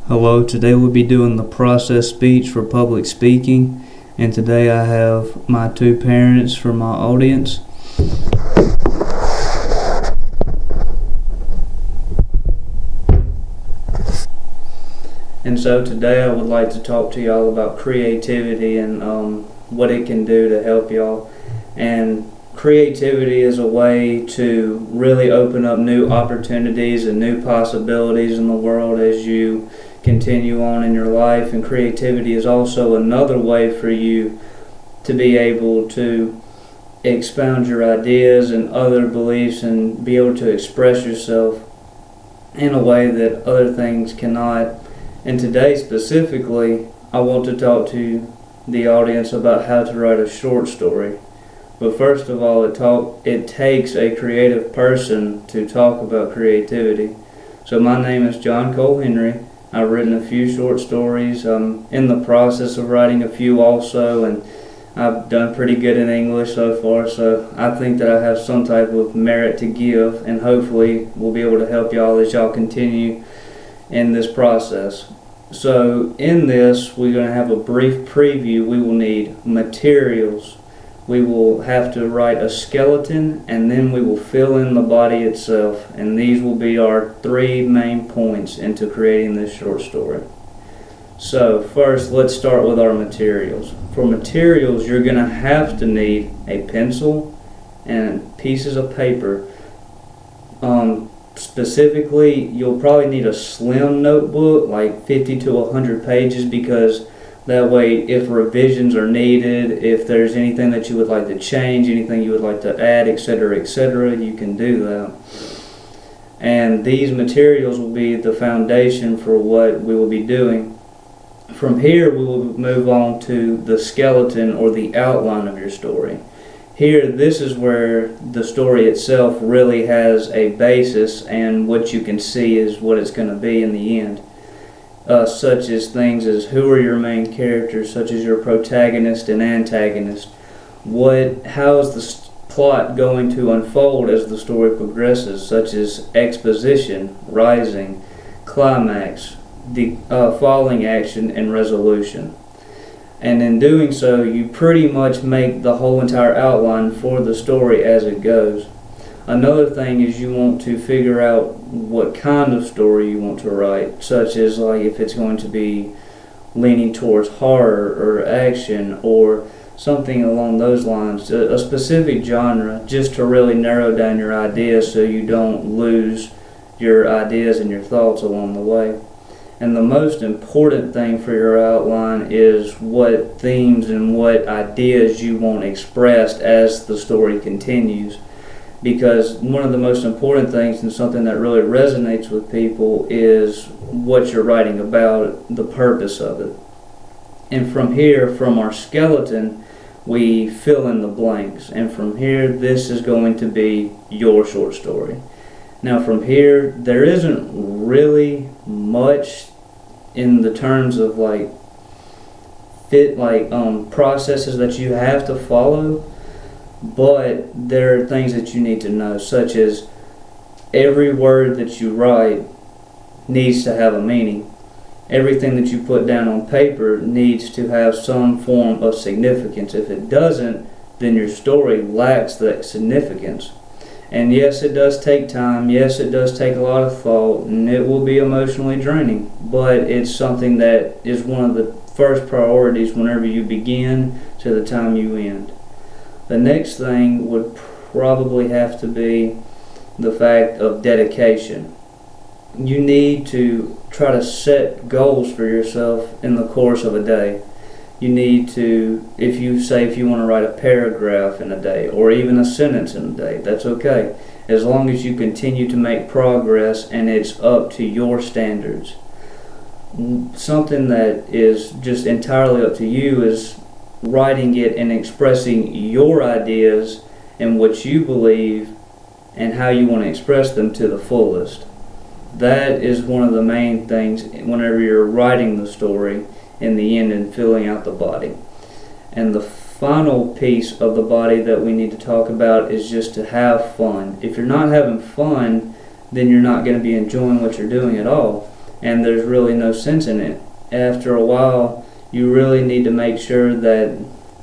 Hello, today we'll be doing the process speech for public speaking, and today I have my two parents for my audience. And so today I would like to talk to y'all about creativity and what it can do to help y'all. And creativity is a way to really open up new opportunities and new possibilities in the world as you continue on in your life. And creativity is also another way for you to be able to expound your ideas and other beliefs and be able to express yourself in a way that other things cannot. And today specifically, I want to talk to the audience about how to write a short story. But first of all, it takes a creative person to talk about creativity. So my name is John Cole Henry. I've written a few short stories. I'm in the process of writing a few also, and I've done pretty good in English so far, so I think that I have some type of merit to give, and hopefully we'll be able to help y'all as y'all continue in this process. So in this, we're going to have a brief preview. We will need materials. We will have to write a skeleton, and then we will fill in the body itself, and these will be our three main points into creating this short story. So first, let's start with our materials. For materials, you're going to have to need a pencil and pieces of paper. Specifically, you'll probably need a slim notebook, like 50 to 100 pages, because that way, if revisions are needed, if there's anything that you would like to change, anything you would like to add, etc., you can do that. And these materials will be the foundation for what we will be doing. From here, we will move on to the skeleton or the outline of your story. Here, this is where the story itself really has a basis, and what you can see is what it's going to be in the end. Such as things as who are your main characters, such as your protagonist and antagonist. How is the plot going to unfold as the story progresses, such as exposition, rising, climax, the falling action, and resolution. And in doing so, you pretty much make the whole entire outline for the story as it goes. Another thing is you want to figure out what kind of story you want to write, such as like if it's going to be leaning towards horror or action or something along those lines, a specific genre, just to really narrow down your ideas so you don't lose your ideas and your thoughts along the way. And the most important thing for your outline is what themes and what ideas you want expressed as the story continues. Because one of the most important things and something that really resonates with people is what you're writing about, the purpose of it. And from here, from our skeleton, we fill in the blanks. And from here, this is going to be your short story. Now from here, there isn't really much in the terms of processes that you have to follow. But there are things that you need to know, such as every word that you write needs to have a meaning. Everything that you put down on paper needs to have some form of significance. If it doesn't, then your story lacks that significance. And yes, it does take time. Yes, it does take a lot of thought, and it will be emotionally draining. But it's something that is one of the first priorities whenever you begin to the time you end. The next thing would probably have to be the fact of dedication. You need to try to set goals for yourself in the course of a day. You need to, if you want to write a paragraph in a day or even a sentence in a day, that's okay. As long as you continue to make progress and it's up to your standards. Something that is just entirely up to you is writing it and expressing your ideas and what you believe and how you want to express them to the fullest. That is one of the main things whenever you're writing the story in the end and filling out the body. And the final piece of the body that we need to talk about is just to have fun. If you're not having fun, then you're not going to be enjoying what you're doing at all. and there's really no sense in it. After a while, you really need to make sure that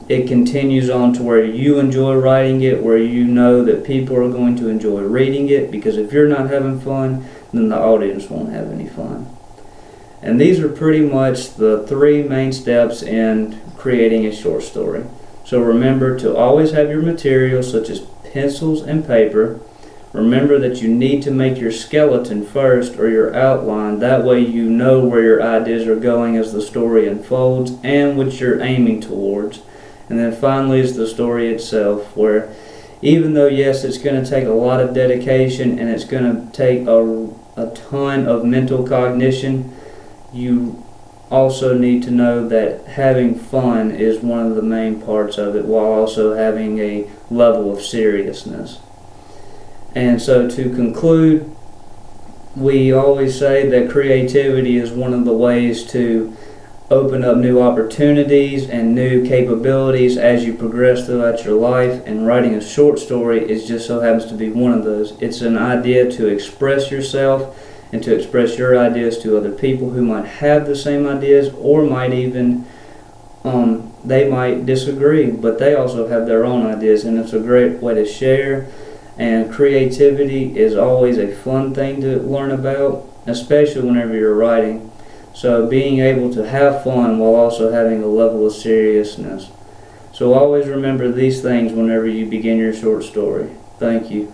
it continues on to where you enjoy writing it, where you know that people are going to enjoy reading it, because if you're not having fun, then the audience won't have any fun. And these are pretty much the 3 main steps in creating a short story. So remember to always have your materials such as pencils and paper. Remember that you need to make your skeleton first, or your outline. That way you know where your ideas are going as the story unfolds and what you're aiming towards. And then finally is the story itself, where even though yes, it's going to take a lot of dedication and it's going to take a ton of mental cognition, you also need to know that having fun is one of the main parts of it, while also having a level of seriousness. And so to conclude, we always say that creativity is one of the ways to open up new opportunities and new capabilities as you progress throughout your life, and writing a short story is just so happens to be one of those. It's an idea to express yourself and to express your ideas to other people who might have the same ideas, or might even they might disagree, but they also have their own ideas, and it's a great way to share. And creativity is always a fun thing to learn about, especially whenever you're writing. So being able to have fun while also having a level of seriousness. So always remember these things whenever you begin your short story. Thank you.